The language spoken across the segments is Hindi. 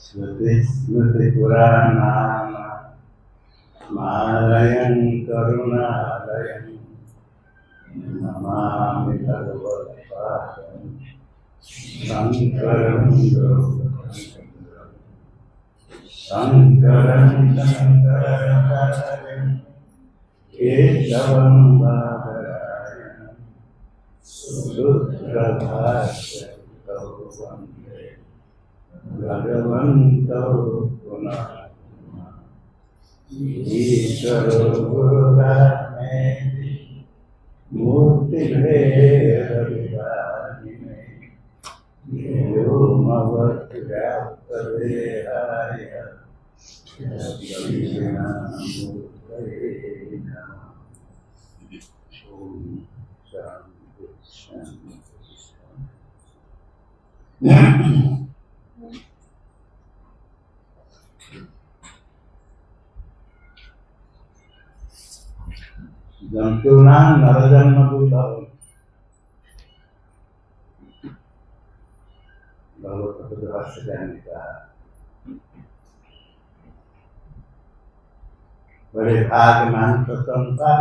स्मृतिस्मृतिपुराणानामालयं करुणालयं नमामि भगवत्पादं शङ्करं शङ्कराचार्यं केशवं बादरायणं सूत्रभाष्यं वन्दे भगवन्तौ पुनः ईश्वरो गुरुरात्मेति मूर्तिभेदविभागिने व्योमवद्व्याप्तदेहाय दक्षिणामूर्तये नमः। ॐ शान्ति शान्ति शान्ति। जंतूनां नरजन्म दुर्लभम। भगवत भाष्य कहने का बड़े भाग्यमान प्रसन्नता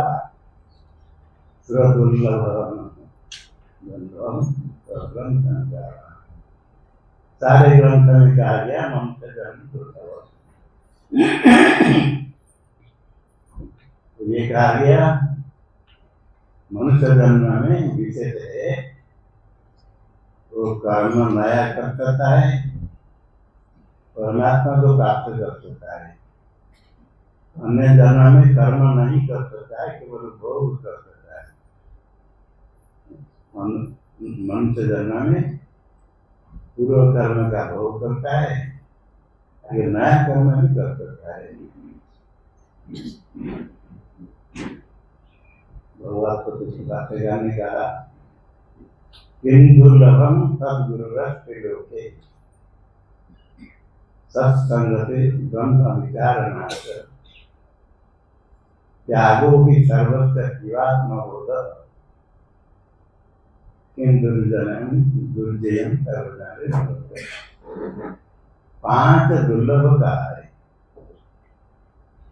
सुरदुर्लभ ग्रंथ सारे ग्रंथ में कहा गया मनुष्य जन्म दुर्लभ। ये कहा गया मनुष्य जन्म में विशेष है वो कर्म नया कर सकता है, परमात्मा को प्राप्त कर सकता है। अन्य जन्म में कर्म नहीं कर सकता है, केवल भोग कर सकता है। मनुष्य जन्म में पूर्व कर्म का भोग करता है, आगे नया कर्म भी कर सकता है। भगवत प्रतिष्ठा ने कहा किं दुर्लभम सद्गुरुरस्त्रिलोके सत्संगते ब्रह्म विचारणार्थ त्यागो भी सर्वस्व जीवात्मबोध किं दुर्जनम दुर्जयम सर्वजन। 5 दुर्लभ का है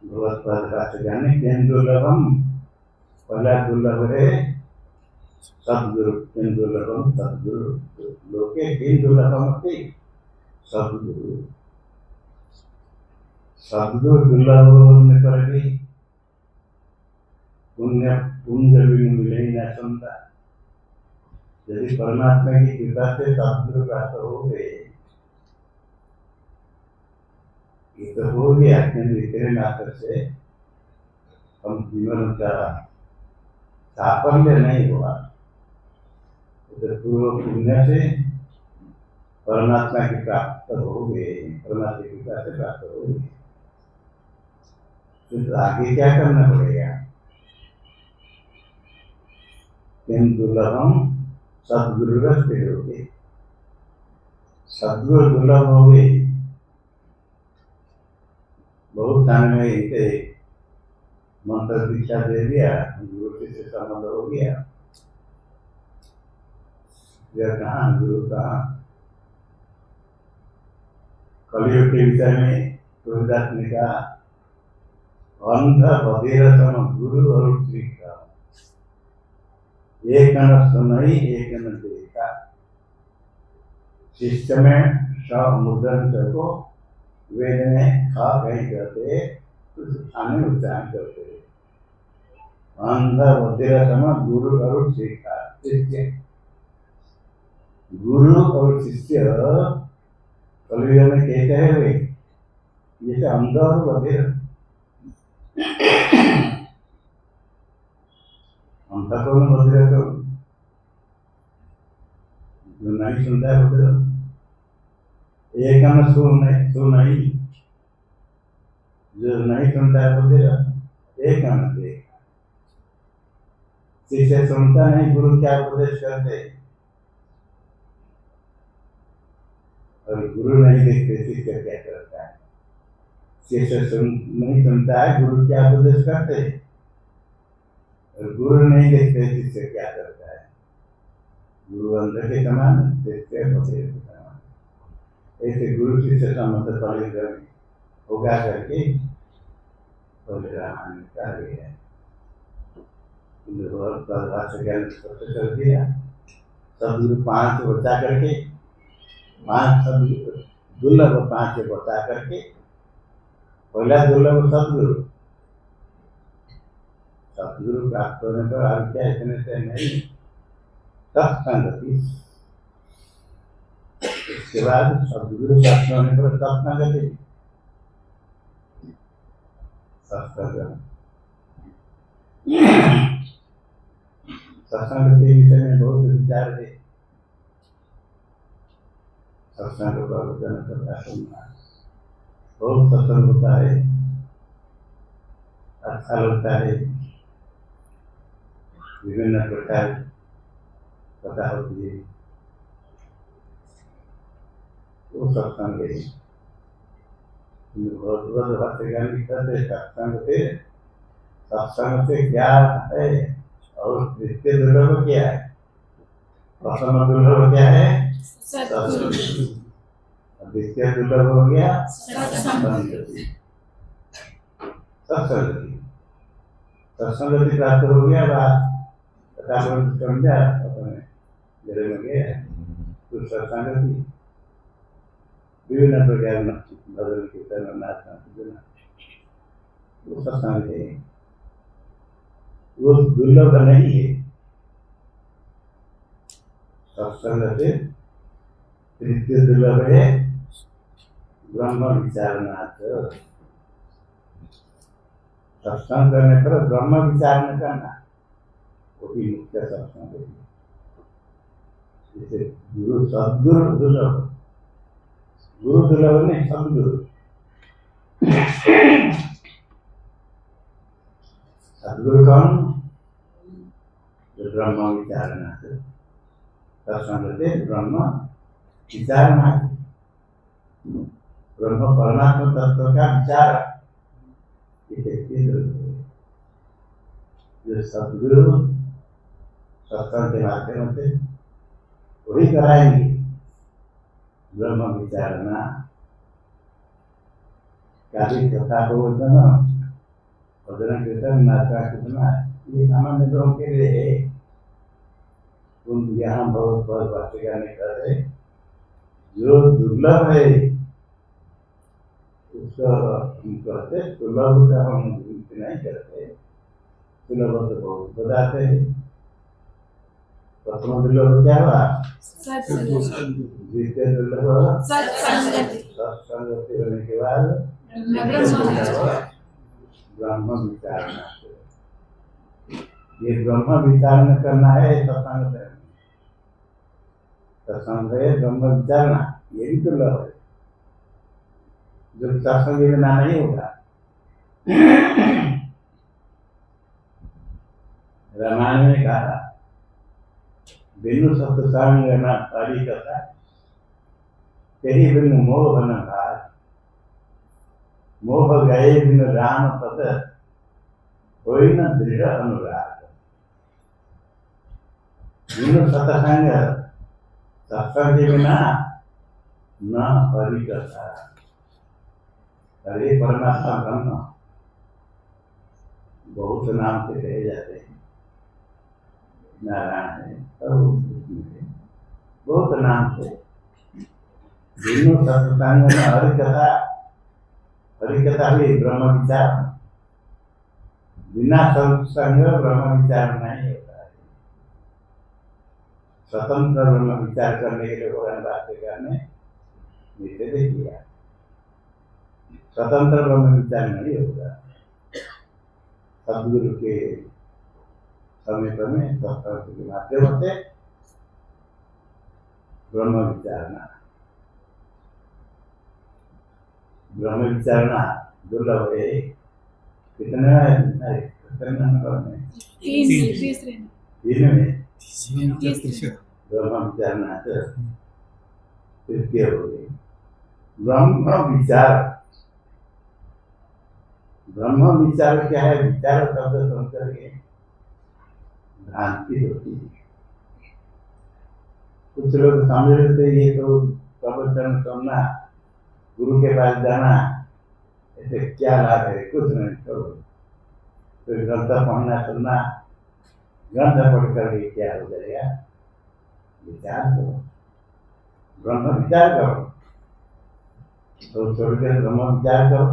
भगवत प्रतिष्ठा ने किं दुर्लभम। पहला दुर्लभ है सदगुरु। किं दुर्लभम सदगुरु लोके किं दुर्लभम अस्ति सदगुरु। सदगुरु दुर्लभ होने पर भी पुण्य पुण्य भी मिले न संता। यदि परमात्मा की कृपा से सदगुरु प्राप्त हो गए, ये तो हो गया, लेकिन इतने मात्र से हम जीवन का साफल्य नहीं हुआ। तो पूर्व पुण्य से परमात्मा की प्राप्त हो गए, परमात्मा की कृपा से प्राप्त हो गए, तो आगे क्या करना पड़ेगा। किं दुर्लभम सद्गुरुरस्त्रिलोके। सद्गुरु दुर्लभ हो गए। बहुत स्थान में इसे मंत्र दीक्षा दे दिया, गुरु से संबंध हो गया, कहाँ गुरु कहाँ। कलियुग के विषय में तुलसीदास ने कहा अंध बधिर सम गुरु और श्रीका एक न सुनई एक न देखा। शिष्य में मुद्रण को वेद में खा कहीं करते आने उच्चारण करते। अंध बधिर सम गुरु और शिक्षा। शिष्य गुरु और शिष्य कलियुग में कहते हैं वे जैसे अंध और बधिर। अंधा कौन बधिर कौन? जो नहीं सुनता है बधिर। एक न सुनई जो नहीं सुनता है बधिर। एक न देखा। शिष्य सुनता नहीं, गुरु क्या उपदेश करते, और गुरु नहीं देखते शिष्य क्या करता है। शिष्य नहीं सुनता है, गुरु क्या उपदेश करते, और गुरु नहीं देखते शिष्य क्या करता है। गुरु अंध के समान, शिष्य बधिर के समान। ऐसे गुरु शिष्य संबंध परिग्रह होगा करके बोले रामायण का ये है। भाषा ज्ञान स्पष्ट कर दिया। सदगुरु 5 बचा करके 5 सदगुरु दुर्लभ 5 बचा करके पहला दुर्लभ सदगुरु। सदगुरु प्राप्त होने पर और क्या इतने से नहीं, सत्संगति। इसके बाद सदगुरु प्राप्त होने पर सत्संगति। सत्संग के विषय में बहुत विचार है। सत्संग प्रवचन कथा सुनना बहुत सत्संग होता है, अच्छा लगता है। विभिन्न प्रकार कथा होती है, वो सत्संग है। बहुत भाष्यकार कहते सत्संग से क्या है और द्वितीय दुर्लभ क्या है। प्रथम दुर्लभ क्या है, द्वितीय दुर्लभ हो गया सत्संगति। सत्संगति प्राप्त हो गया। बात समझा अपने घर में गया तो सत्संगति विभिन्न प्रकार भजन कीर्तन नाचना वो सत्संग है, वो दुर्लभ नहीं है। सत्संग से तृतीय दुर्लभ है ब्रह्म विचारनाथ। सत्संग करने पर ब्रह्म विचार न करना, वो भी मुख्य सत्संग है। जैसे गुरु सदगुरु दुर्लभ, गुरु दुर्लभ नहीं सदगुरु। सदगुरु कौन, जो ब्रह्म विचारनाथ। सत्संग से ब्रह्म विचारनाथ, ब्रह्म परमात्मा तत्व का विचार। जो सदगुरु सत्संग के माध्यम से वही कराएंगे ब्रह्म विचारना। काली कथा को भजन कीर्तन नाचा कितना ये सामान्य लोगों के लिए है। उन यहाँ बहुत बहुत भाष्यकार ने कहते जो दुर्लभ है उसको हम कहते, सुलभ का हम नहीं करते। सुलभ तो बहुत बताते हैं। प्रथम दुर्लभ क्या हुआ, द्वितीय दुर्लभ सत्संगति होने के बाद ब्रह्म विचारना। ये ब्रह्म विचारना करना है सत्संग में। सत्संग है ब्रह्म विचारना, ये भी दुर्लभ है जो सत्संग बिना नहीं होगा। रामायण ने कहा बिनु सत्संग न हरि कथा, तेरी बिनु मोह न भार। मोह गए बिनु राम पद, कोई न दृढ़ अनुराग। बिनु सत्संग, सत्संग के बिना न हरि कथा। हरे परमात्मा ब्रह्म बहुत नाम से कहे जाते हैं। नारायण है, बहुत नाम से। बिनु सत्संग न हरि कथा, हरि कथा भी ब्रह्म विचार। बिना सत्संग ब्रह्म विचार नहीं होता है। स्वतंत्र ब्रह्म विचार करने के लिए भगवान भाष्यकार ने निषेध किया। स्वतंत्र ब्रह्म विचार नहीं होगा। सदगुरु के समीप में सत्संग के माध्यम से ब्रह्म विचारना। ब्रह्म विचारना दुर्लभ है। कितने नंबर में, 3 में ब्रह्म विचारना तृतीय हो गई। ब्रह्म विचार, ब्रह्म विचार क्या है। विचार शब्द सुन करके भ्रांति होती है। कुछ लोग समझ लेते ये तो प्रवचन सुनना, गुरु के पास जाना, ऐसे क्या लाभ है? कुछ नहीं। छोड़ो। तो ग्रंथ पढ़ना सुनना, ग्रंथ पढ़ कर क्या हो जाएगा? विचार करो, ब्रह्म विचार करो। तो छोड़कर ब्रह्म विचार करो,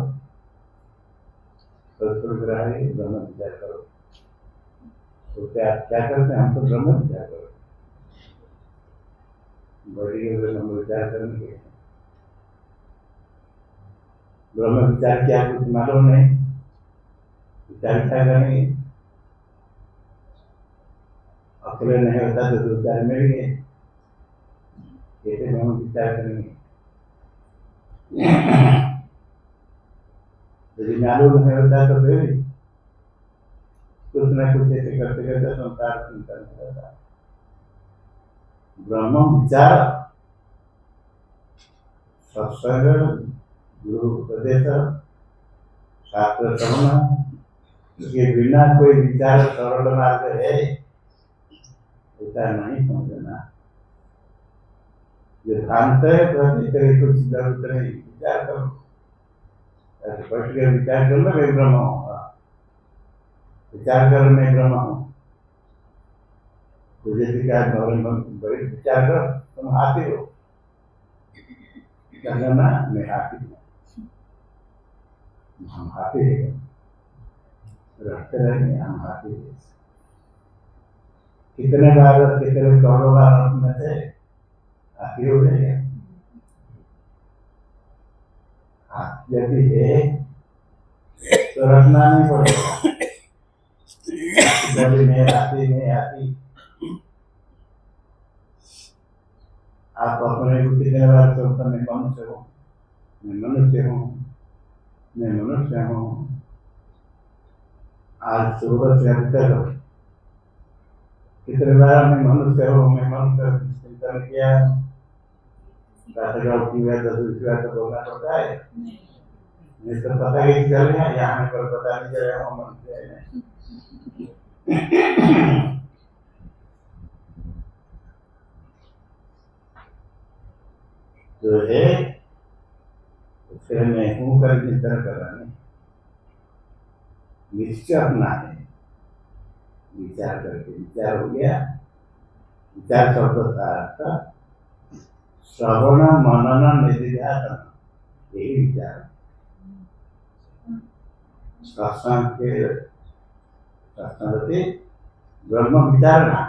तो छोड़कर ब्रह्म विचार करो। तो क्या करते हैं? हम तो ब्रह्म विचार करो, बड़ी ब्रह्म विचार करने के। ब्रह्म विचार क्या कुछ मालूम नहीं, विचार क्या करेंगे? अकेले नहीं होता तो दो चार मिल गए, कैसे ब्रह्म विचार करेंगे? यदि मालूम नहीं होता तो फिर कुछ न कुछ ऐसे करते करते संसार चिंतन रहता। ब्रह्म विचार, सत्संग, गुरु उपदेश, शास्त्र श्रवण, इसके बिना कोई विचार सरल मार्ग है ऐसा नहीं समझना। जो भ्रांत है तो कुछ जरूरत नहीं, विचार करो। बैठ के विचार कर लो, मैं ब्रह्म हूँ, विचार कर मैं ब्रह्म हूँ। तुझे बड़े विचार कर, तुम हाथी हो, कहना मैं हाथी हूँ, हम हाथी है, रहते रहेंगे हम हाथी है। कितने बार कितने करोड़ों बार अपने से हाथी हो जाएगा। हाथी यदि है तो रखना नहीं पड़ेगा। मैं हाथी आप अपने को कितने बार सोचते मैं मनुष्य हूँ, मैं मनुष्य हूँ, मैं मनुष्य हूँ। आज सुबह से अब तक कितने बार मैं मनुष्य हूँ, मैं मनुष्य चिंतन किया। तो बोलना पड़ता है, नहीं तो पता ही चल गया, यहाँ पर पता नहीं चलेगा मनुष्य है। जो है फिर मैं हूँ कर चिंतन करना, निश्चय अपना है। विचार करके विचार हो गया, विचार शब्द का अर्थ श्रवण मनन निधिध्यासन, यही विचार। सत्संग ब्रह्म विचारना,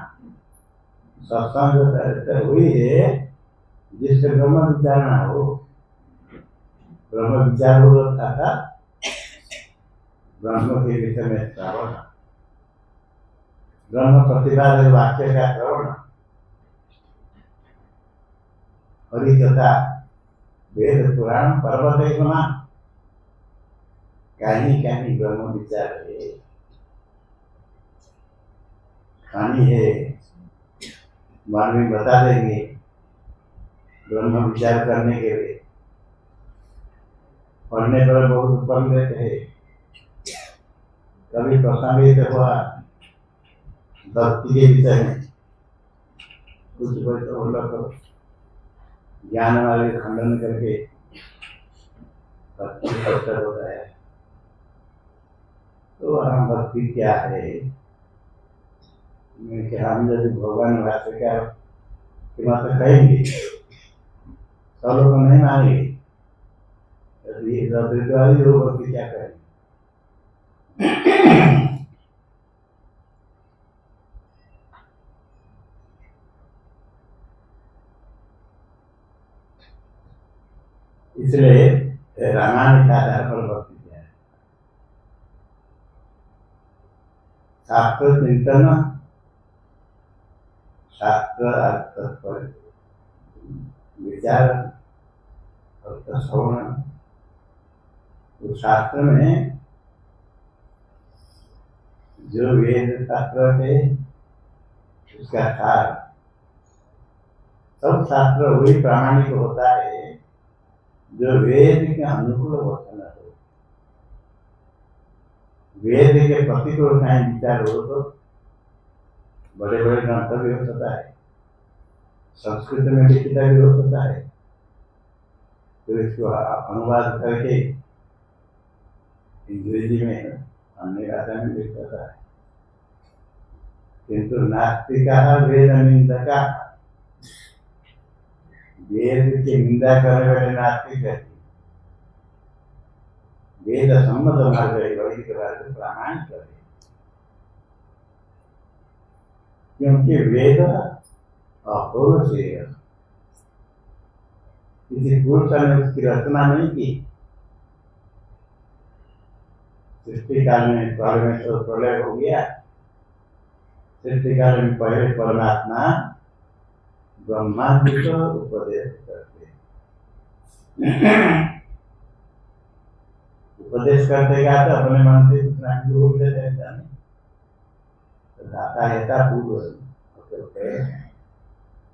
सत्संग वही है जिससे ब्रह्म विचारना हो। ब्रह्म विचार हो था ब्रह्म के विषय में श्रवण, ब्रह्म प्रतिपादक वाक्य का श्रवण, हरि कथा, वेद पुराण पर्वत सुना, कहीं कहीं ब्रह्म विचार है, कहानी है, मानवी बता देंगे ब्रह्म विचार करने के लिए। पढ़ने पर बहुत पढ़ लेते हैं, कभी प्रसंग हुआ भक्ति के विषय में कुछ तो ज्ञान वाले खंडन करके भक्ति अवसर होता है। तो हम भक्ति क्या है, हम यदि भगवान भाष्य क्या तो कहेंगे, सब लोग नहीं मानेंगे। भक्ति क्या करेंगे? इसलिए रामायण के आधार पर भक्ति क्या है? शास्त्र चिंतन, शास्त्र अर्थ पर विचार और श्रवण। तो शास्त्र में जो वेद शास्त्र है उसका सार, सब शास्त्र वही प्रामाणिक होता है जो वेद के अनुकूल वचन हो। वेद के प्रतिकूल कहीं विचार हो तो बड़े बड़े ग्रंथ भी हो सकता है, संस्कृत में लिखित भी हो सकता है, तो इसको अनुवाद करके अंग्रेजी में अन्य भाषा में लिखता है। किंतु नास्तिका वेद निंदका, वेद की निंदा करने वाले नास्तिक है। वेद सम्मत मार्ग है, वैदिक मार्ग प्रामाणिक है, क्योंकि वेद अपूर्व से किसी पुरुष ने उसकी रचना नहीं की। सृष्टि काल में परमेश्वर प्रलय हो गया, सृष्टि काल में पहले परमात्मा ब्रह्मा जी को उपदेश करते, उपदेश करते क्या तो अपने मन से कुछ ना कुछ बोल देते हैं। तो दाता यथा पूर्व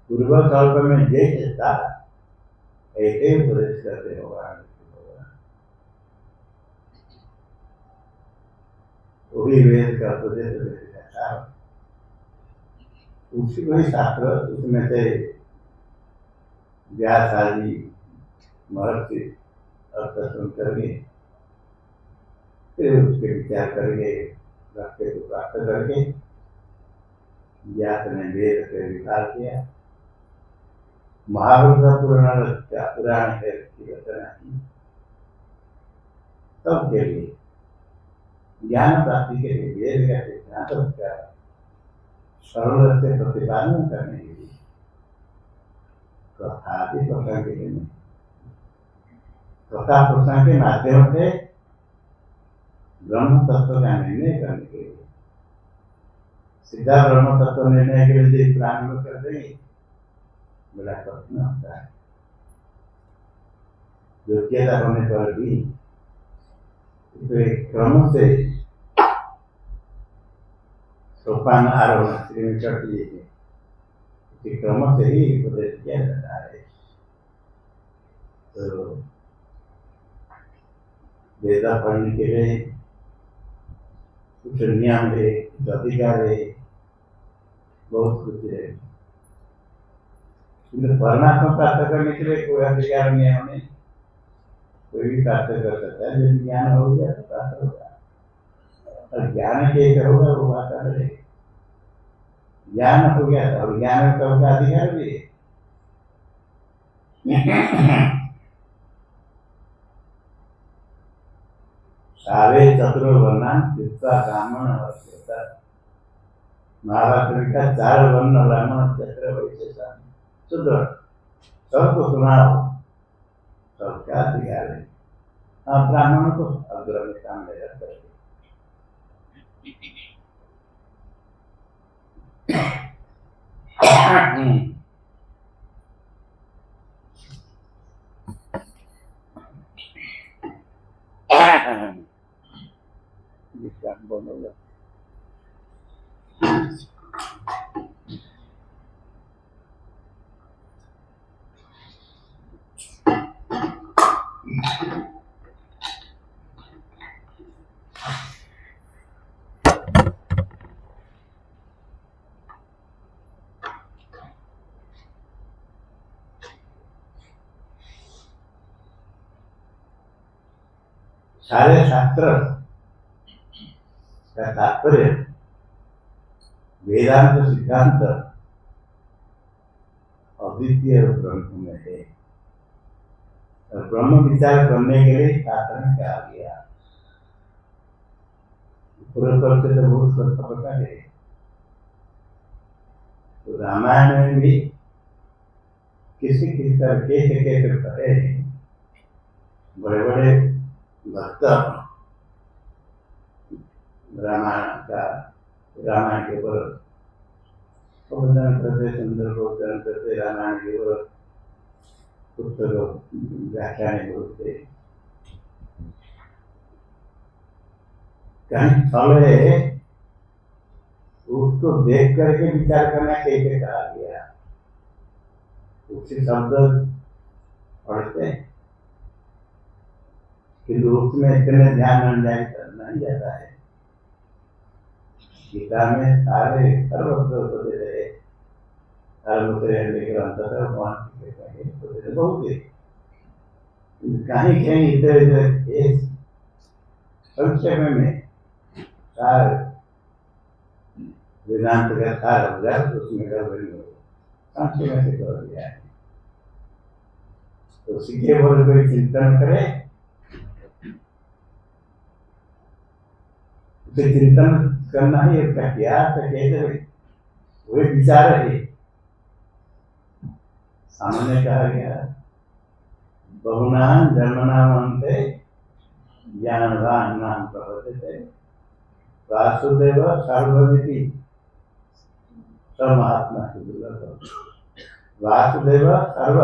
पूर्व कल्प में जैसे था ऐसे उपदेश करते होगा। वही वेद का उपदेश देता है, उसी वही शास्त्र, उसमें से व्यास आदि महर्षि अर्थ सुन करके फिर उसके विचार करके रास्ते को प्राप्त करके व्यास ने वेद से विचार किया, महाभारत पुराण है की रचना की, सबके लिए ज्ञान प्राप्ति के लिए वेद का सिद्धांत का सरल से प्रतिपादन करने के लिए कथा के प्रसंग के लिए, कथा प्रसंग के माध्यम से ब्रह्म तत्व का निर्णय करने के लिए, सीधा ब्रह्म तत्व निर्णय के लिए प्रारंभ कर देंगे, बड़ा कठिन होता है। योग्यता होने पर भी तो एक क्रम से सोपान आरोहण श्री में चढ़ लिए, इसी क्रम से ही उपदेश किया जाता है। तो वेद पढ़ने के लिए कुछ नियम है, कुछ अधिकार है, बहुत कुछ है। परमात्मा प्राप्त करने के लिए कोई अधिकार नियम नहीं, कोई भी प्राप्त कर सकता है। जब ज्ञान हो गया तो प्राप्त होगा, और ज्ञान कैसे होगा वो बात है। ज्ञान हो गया और ज्ञान का उसका अधिकार भी है। सारे चतुर्वर्णान चित्ता ब्राह्मण अवस्था, महाभारत में का 4 वर्ण ब्राह्मण क्षत्रिय वैश्य शूद्र सबको सुनाओ, सबका अधिकार है। हाँ, ब्राह्मण को अग्रणी काम ले जाता है। सारे शास्त्र का तात्पर्य वेदांत सिद्धांत अद्वितीय ब्रह्म में है, और ब्रह्म विचार करने के लिए शास्त्र कहा गया। पूर्व से तो बहुत स्वतंत्रता है। तो रामायण में भी किसी किसी तरह कैसे कैसे पढ़े बड़े बड़े भक्त रामायण के ऊपर प्रवचन करते, सुंदर प्रवचन करते, रामायण के ऊपर पुस्तक व्याख्यान बोलते। कहीं स्थल है उसको देख करके विचार करना कैसे कहा गया, उसी शब्द पढ़ते किंतु उसमें इतने ध्यान नहीं जाता है। गीता में सारे सर्वत्र दे रहे, सर्वत्र लेकर अंतर बहुत है। कहीं कहीं इधर इधर संक्षेप में सार वेदांत का सार हो जाए तो उसमें गड़बड़ी हो, संक्षेप में से कर दिया है। तो सीखे बोल कोई चिंतन करे, उसे चिंतन करना ही उसका क्या कहते वही विचार है। सामने कहा गया बहुनाम जन्मनाम अंते ज्ञानवान नाम प्रवर्तते वासुदेव सर्वमिति महात्मा से दुर्लभ वासुदेव सर्व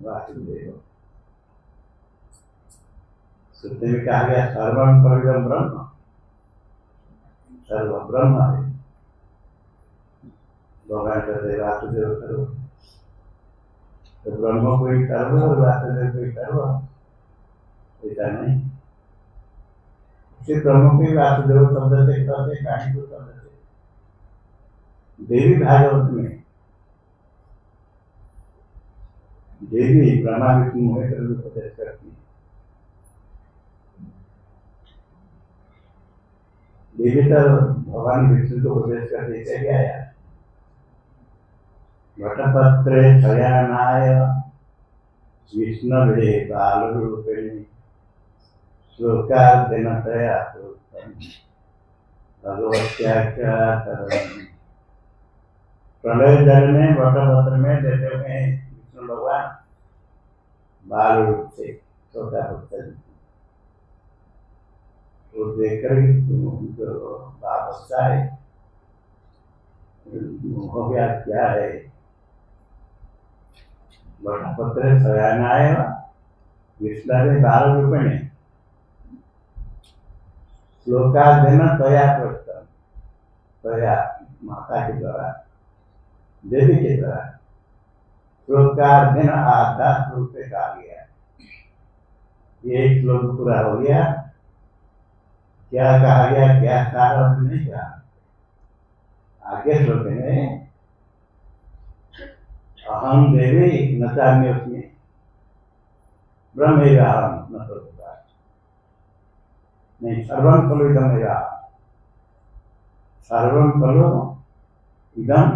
वासुदेव। श्रुति में कहा गया सर्वम परिदम ब्रह्म, सर्व ब्रह्म है। भगवान कहते वासुदेव सर्व, तो ब्रह्म कोई सर्व और वासुदेव कोई सर्व, ऐसा नहीं। ब्रह्म के वासुदेव शब्द से कहते कहानी को शब्द से देवी भागवत में देवी ब्रह्मा विष्णु महेश्वर उपदेश करती है। देवी तो भगवान विष्णु को उपदेश करते चले आया। वटपत्रे शयनाय विष्णवे बालरूपिणी श्लोकार्दिनतया भगवत्याख्यातरणी। प्रलय जल में वटपत्र में लेटे हुए विष्णु भगवान बाल रूप से छोटा बच्चा वो देखकर उनको बाप बच्चा है हो गया क्या है। वटपत्र शयनाय विष्णवे बालरूपिणी श्लोकार्जन तया प्रस्तम, तया माता के द्वारा देवी के द्वारा श्लोकार्जन आधा श्लोक से कहा गया। ये एक श्लोक पूरा हो गया। क्या कहा गया, क्या कहा नहीं कहा। आगे श्लोक में अहम देवी न चाहने उसमें ब्रह्मेवाहम न सोचता नहीं, सर्वम खलु इदम एव, सर्वम खलु इदम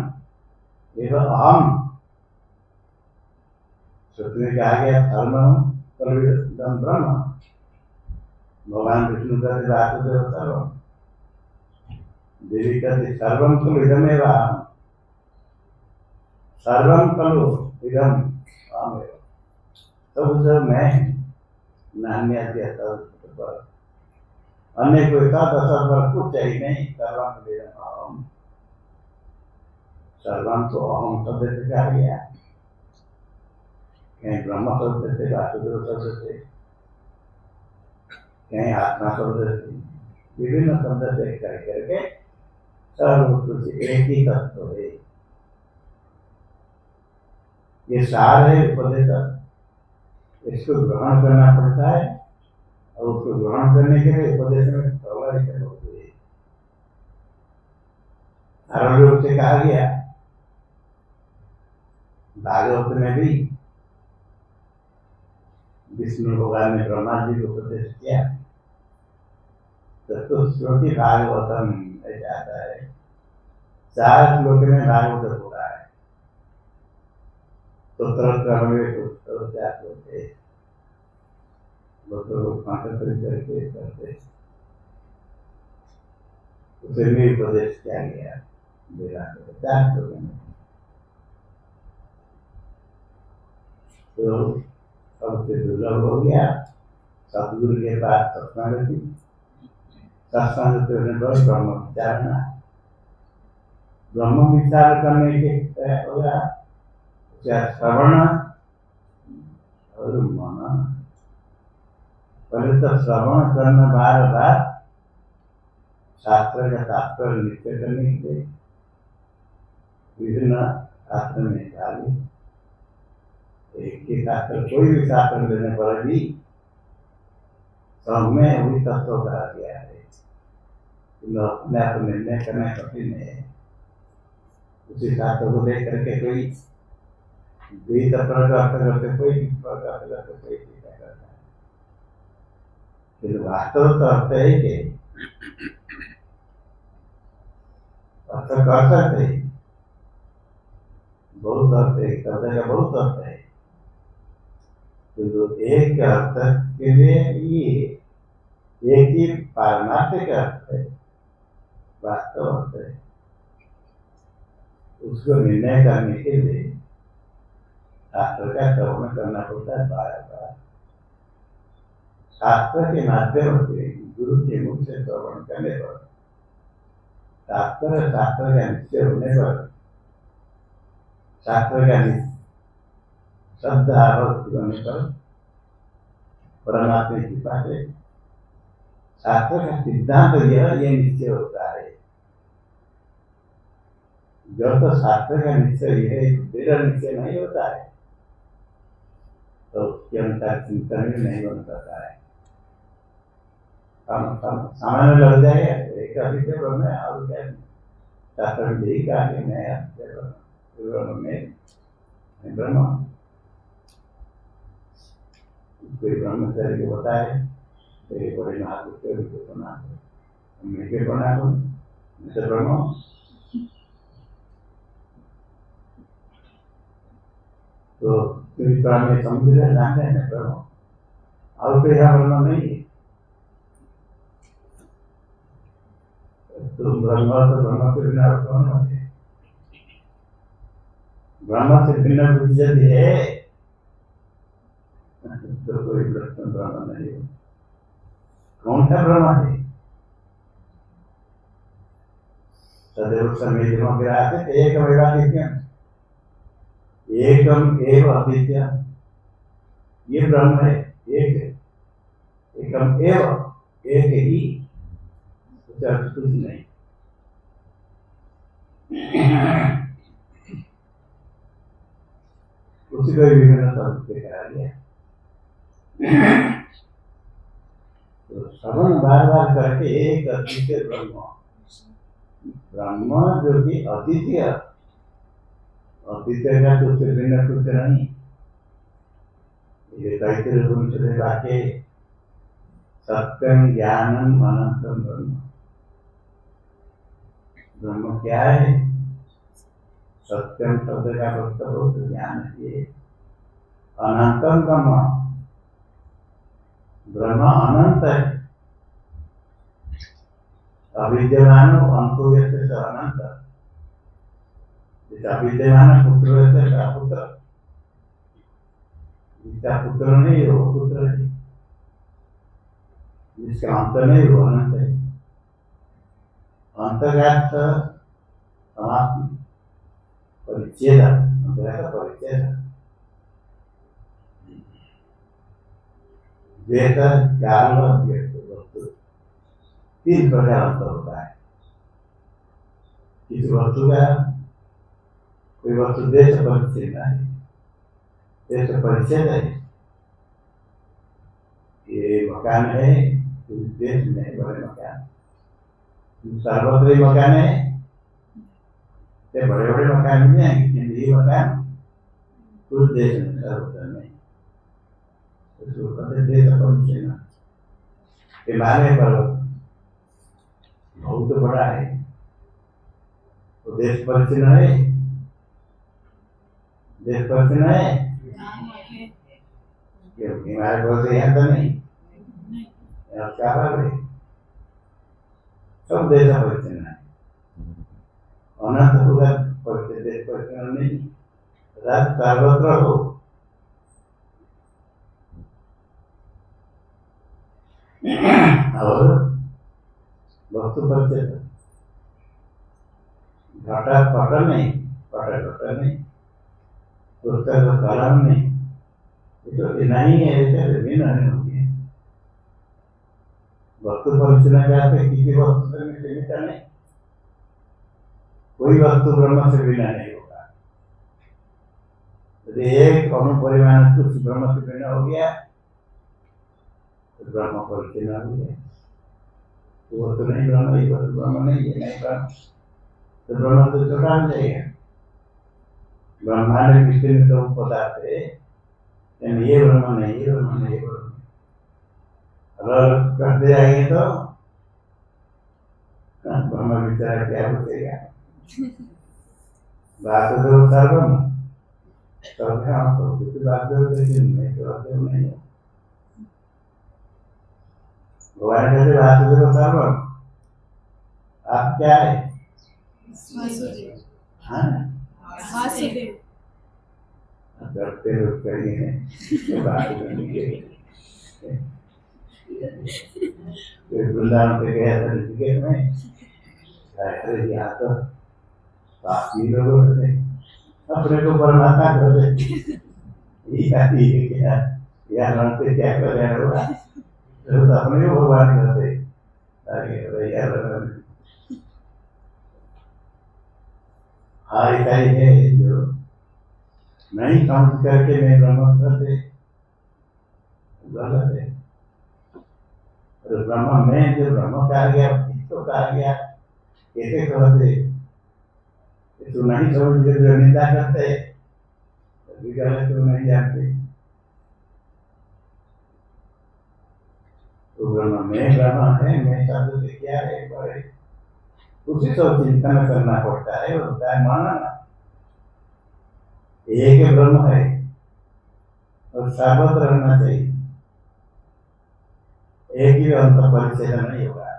एव अहम। सूत्र कहा गया सर्वम खलु इदम ब्रह्म। भगवान विष्णु कहते वासुदेव सर्वम, देवी कहते सर्वम खलु इदम एव अहम, सर्वम खलु इदम अहम एव। सब मैं नान्य पर अन्य कोई सद कुछ चाहिए नहीं। सर्वम खलु इदम अहम, सर्वम तो अहम शब्द से कहा गया। कहीं ब्रह्म शब्द से, वासुदेव शब्द से, कहीं आत्मा शब्द से, विभिन्न शब्द से करके सर्व एक ही तत्व है। ये सार है उपदेश। इसको ग्रहण करना पड़ता है और उसको ग्रहण करने के लिए उपदेश में प्रवृत्ति होती है। सरल रूप से कहा गया भागवत में भी विष्णु भगवान ने ब्रह्मा जी को उपदेश किया। चतुश्लोकी भागवतम ऐसा आता है। 4 श्लोक में भागवत हो रहा है। उसे भी उपदेश किया गया। तो सबसे दुर्लभ हो गया सतगुरु के पास सत्संग थी। सत्संग ब्रह्म विचारना, ब्रह्म विचार करने के होगा श्रवण और मनन। पहले तो श्रवण करना बार बार शास्त्र का तात्पर्य निश्चय करने के लिए विभिन्न शास्त्र में डाली। एक ही शास्त्र कोई भी शास्त्र लेने पर भी सब में वही तत्व करा गया है। अपने आप निर्णय करना कठिन है। उसी शास्त्र को देख करके कोई द्वैत पर अर्थ करते कोई पर अर्थ करते कोई टीका करता है, फिर वास्तव तो अर्थ है कि अर्थ कर सकते बहुत अर्थ है, शब्द का बहुत अर्थ है, तो एक अर्थ के लिए ये एक ही पारमार्थिक अर्थ है, वास्तव अर्थ है। उसको निर्णय करने के लिए शास्त्र का श्रवण करना पड़ता है बार बार। शास्त्र के माध्यम से गुरु के मुख से श्रवण करने पर शास्त्र का निश्चय होने पर शास्त्र का श्रद्धा भक्ति होने पर परमात्मा की कृपा से शास्त्र का सिद्धांत ये निश्चय होता है। जब तो शास्त्र का निश्चय है दृढ़ निश्चय नहीं होता है तो उसके अनुसार चिंतन भी नहीं बन सकता है, सामान्य लग जाएगा एक अभिषेक ब्रह्म है और क्या शास्त्र में यही कहा कि मैं ब्रह्म में ब्रह्म कोई ब्रह्मचारी को बताए तेरे बड़े महापुरुष को बना मैं के बना मैं ब्रह्म तो में समझ रहे जानते हैं ब्रह्म और कोई यहाँ ब्रह्म नहीं है। तो ब्रह्म से बिना कौन होते, ब्रह्म से बिना बुद्धि यदि है तो कोई ब्रह्म नहीं है। कौन सा ब्रह्म है? सदैव समय एक वैवाहिक एकम एव अद्वितीय, ये ब्रह्म है एक, एकम एव एक ही, कुछ नहीं। उसी को विभिन्न शब्द से करा दिया। तो श्रवण बार बार करके एक अद्वितीय ब्रह्म, ब्रह्म जो कि अद्वितीय, अद्वितीय का तो उससे भिन्न कुछ नहीं। ये तैतृय उपनिषद वाक्य सत्यम ज्ञानम अनंतम ब्रह्म, ब्रह्म क्या है? सत्यम शब्द का मतलब तो ज्ञान है, अनंतम ब्रह्म, ब्रह्म अनंत है, अविद्यमान अंकुर से अनंत, अविद्यमान पुत्र से पुत्र, जिसका पुत्र नहीं वो पुत्र है, जिसका अंत नहीं वो अनंत है। अंतर्गत समाप्ति परिच्छेद, अंतर्गत परिच्छेद जैसा काल वस्तु तीन प्रकार अंतर होता है। किसी वस्तु का कोई वस्तु देश परिच्छेद है, देश परिच्छेद है, ये मकान है देश में बड़े मकान, सर्वत्र मकान है, ये बड़े बड़े मकान नहीं है, ये मकान कुछ देश में सर्वत्र नहीं, उसको कहते देश परिच्छेद। हिमालय पर्वत बहुत बड़ा है तो देश परिच्छेद है, देश परिच्छेद है क्योंकि हिमालय पर्वत यहाँ तो नहीं, क्या बात है, सब देश परिच्छेद है। अनंत होगा परिच्छेद, देश परिच्छेद नहीं, सर्वत्र हो। और वस्तु परिच्छेद घटा पट नहीं, पट नहीं, पुस्तक कलम नहीं, ये तो नहीं है, भिन्न हो गया। वस्तु परिच्छेद कहते किसी वस्तु से सीमित नहीं, कोई वस्तु ब्रह्म से बिना नहीं होगा। यदि एक अणुपरिमाण कुछ ब्रह्म से बिना हो गया तो ब्रह्म परिच्छेद हो गया, वो तो नहीं ब्रह्म, ये ब्रह्म नहीं, ये नहीं ब्रह्म, तो ब्रह्म तो छोटा हो जाएगा। ब्रह्मांड विस्तृत सब पदार्थ है, ये ब्रह्म नहीं, ये ब्रह्म नहीं, ये ब्रह्म अगर करते जाएंगे तो ब्रह्म विचार क्या बचेगा। बात तो सर्वम सब है, आप तो कुछ बात लेकिन मैं तो नहीं हूँ। भगवान कहते वासुदेव सर्वम, आप क्या है? हाँ करते लोग कहीं हैं बात करने के वृंदावन से गया था ऋषिकेश में, अरे यहाँ तो बाकी लोग थे अपने को परमात्मा करते क्या यहाँ से क्या कर रहे होगा, तो अपने को भगवान करते हाँ ऐसा ही है जो नहीं समझ करके मैं ब्रह्म करते गलत है। और ब्रह्म में जो ब्रह्म कहा गया किसको कहा गया कैसे कहते, तो नहीं समझ के जो निंदा करते तभी गलत तो नहीं जानते। तो ब्रह्म में ब्रह्म है, मैं शब्द से क्या है बड़े उसी सब चिंतन करना पड़ता है, होता है मानना एक ब्रह्म है और सर्वत्र रहना चाहिए, एक ही अंत परिच्छेद नहीं होगा।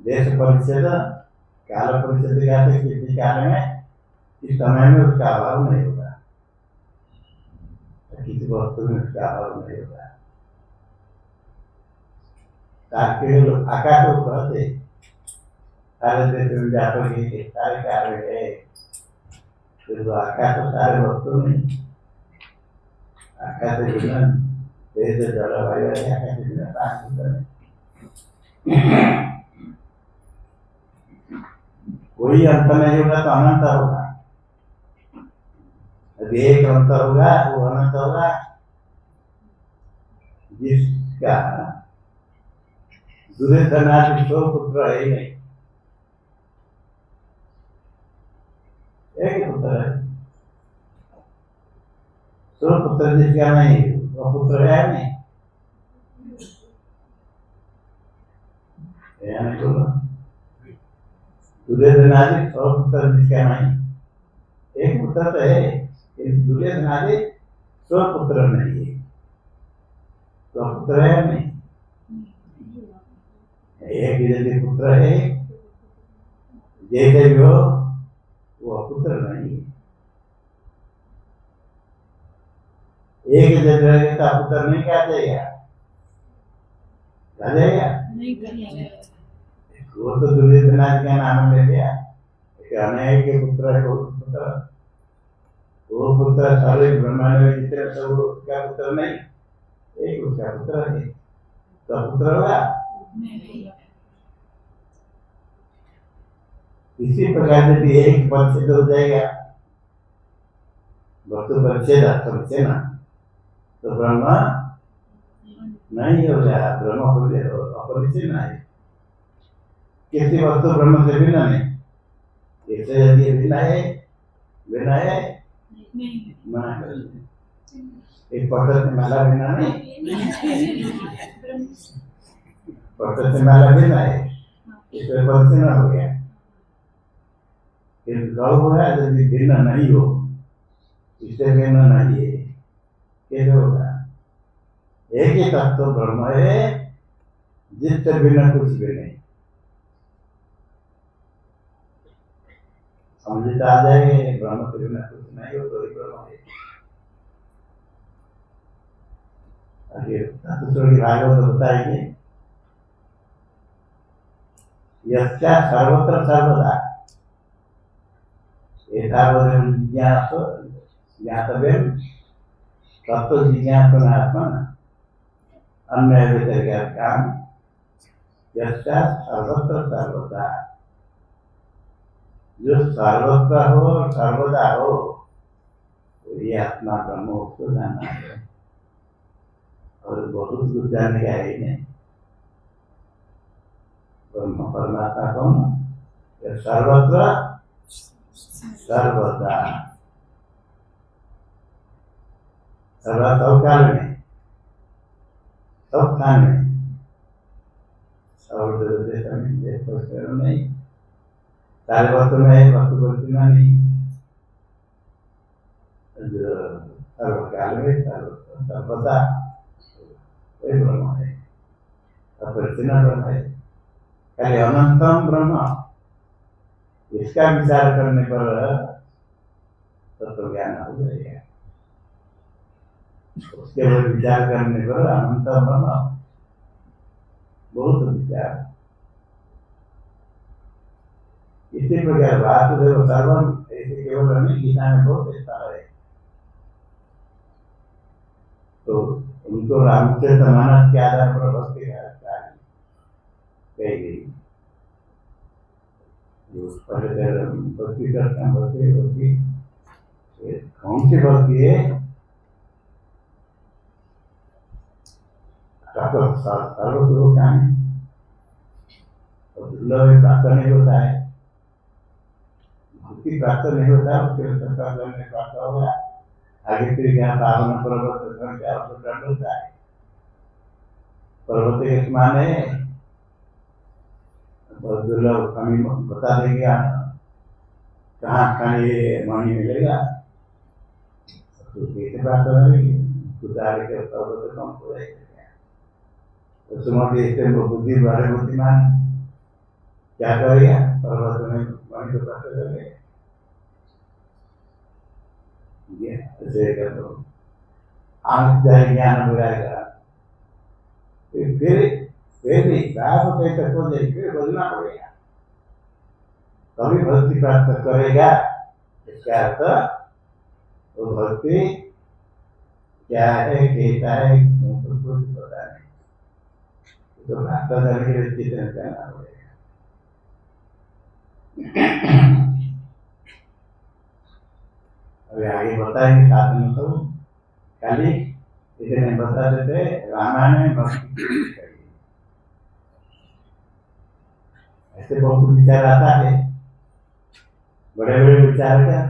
देश परिच्छेद काल परिच्छेद कहते किसी काल में इस समय में उसका अभाव नहीं होगा, किसी वस्तु में उसका अभाव नहीं होगा। लोग आकाश को कहते सारे देश में जाते सारे कार्य है, तो आकाश तो सारे वस्तु नहीं, आकाश बिना तेज जलवायु आकाश बिना पानी कोई अंत नहीं होगा तो अनंत होगा, यदि एक अंत होगा वो अनंत होगा। जिसका दुर्योधनादि 100 पुत्र है नहीं, एक पुत्र है, 100 पुत्र जिसका नहीं वो पुत्र है नहीं, बोलो दुर्योधनादि 100 पुत्र जिसका नहीं, एक पुत्र तो है, दुर्योधनादि 100 पुत्र नहीं है, तो पुत्र है नहीं, एक यदि पुत्र है जैसे भी हो वो पुत्र नहीं है। एक जगह का पुत्र नहीं कहा जाएगा, कहा जाएगा नहीं कहा जाएगा। वो तो दुर्योधनादि का नाम ले लिया, अनेक के पुत्र है वो पुत्र सारे ब्रह्मांड में जितने सब उसका पुत्र नहीं, एक उसका पुत्र है, तो पुत्र होगा। इसी प्रकार यदि एक परिच्छेद हो जाएगा वस्तु परिच्छेद परिच्छेद तो ब्रह्म नहीं हो जाए, ब्रह्म अपरिच्छेद नहीं, किसी वस्तु ब्रह्म से भिन्न नहीं, ऐसे यदि भिन्न है मना कर एक पत्थर से माला भिन्न नहीं, पत्थर से माला भिन्न है, इससे परिच्छेद हो गया। गौ है यदि भिन्न नहीं हो, इससे भिन्न नहीं है, कैसे होगा? एक ही तत्व ब्रह्म है जिससे भिन्न कुछ भी नहीं। समझता आ जाए ब्रह्म से बिना कुछ नहीं हो तो ब्रह्म है। दूसरों की भागवत बताएंगे, यस्या सर्वत्र सर्वदा ज्ञातव्यम तत्व जिज्ञासनात्मन अन्य व्यतिरिक्तम यस्या सर्वत्र सर्वदा, जो सर्वत्र हो सर्वदा हो ये आत्मा ब्रह्म उसको जानना है, और बहुत कुछ जानने का ही नहीं। ब्रह्म परमात्मा कौन? सर्वत्र सर्वदा सर्वदा सब काल में, सब स्थान में, और देश में नहीं, सारे वस्तु में वस्तु बोलती नहीं, सर्वकाल में सर्वदा वही ब्रह्म है, अपरिचिन्न ब्रह्म है, खाली अनंतम ब्रह्म। इसका विचार करने पर तत्व ज्ञान हो जाएगा। उसके बाद विचार करने पर अनंत ब्रह्म, बहुत विचार। इसी प्रकार वासुदेव सर्वम ऐसे केवल नहीं, गीता में बहुत ऐसा है। तो उनको रामचरित मानस के आधार पर भक्ति कही गई। भक्ति करते हैं, भक्ति कौन सी भक्ति है? सर्वस्व ज्ञान और दुर्लभ प्राप्त नहीं होता है, भक्ति प्राप्त नहीं होता है, उसके लिए प्राप्त होगा। आगे फिर क्या पावन पर्वत क्या होता है? पर्वत के समान है, बहुत दुर्लभ। कमी बता देंगे कहाँ खाने मणि मिलेगा, तो कैसे प्राप्त होगी? गुजारे के पर्वत कम हो जाएगा। तो सुमति बुद्धि वाले बुद्धिमान क्या करेगा? पर्वत में मणि को प्राप्त करेगा। ऐसे कर दो, आंख जाए ज्ञान मिलेगा। फिर भी गाय को कहीं तक हो जाए, फिर बदलना पड़ेगा, तभी भक्ति प्राप्त करेगा। इसका अर्थ वो भक्ति क्या है, कहता है, कुछ पता नहीं, तो प्राप्त करने के लिए चिंतन करना पड़ेगा। अभी आगे बताएंगे साथ में, तो खाली इतने बता देते रामायण में भक्ति करिए। ऐसे बहुत विचार आता है, बड़े बड़े विचार का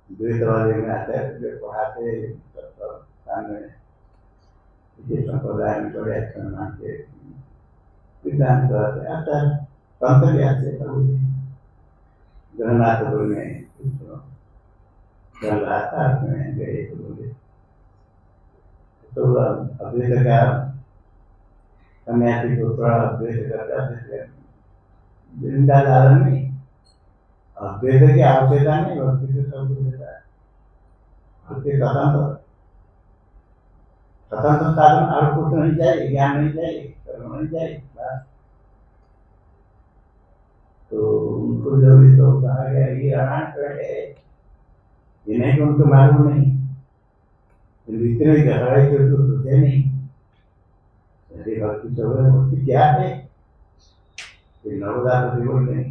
द्वैतवादी में आते हैं, जो पढ़ाते सामने संप्रदाय में बड़े अच्छा मानते विधान करते आता है। संत भी आते जगन्नाथ बोलने चल रहा था, उसमें गए तो बोले तो अद्वैत का सन्यासी को थोड़ा अद्वैत करता है, जिंदा धारण नहीं, अद्वैत की आवश्यकता नहीं, भक्ति से सब कुछ देता है। भक्ति स्वतंत्र साधन, और कुछ नहीं चाहिए, ज्ञान नहीं चाहिए, कर्म नहीं चाहिए, बस। तो उनको जरूरी तो कहा गया ये रामायण है, ये नहीं कि उनको मालूम नहीं, इतने गहराई से तो सोचे नहीं। यदि भक्ति चौदह भक्ति क्या है, नवदा तो बोल नहीं,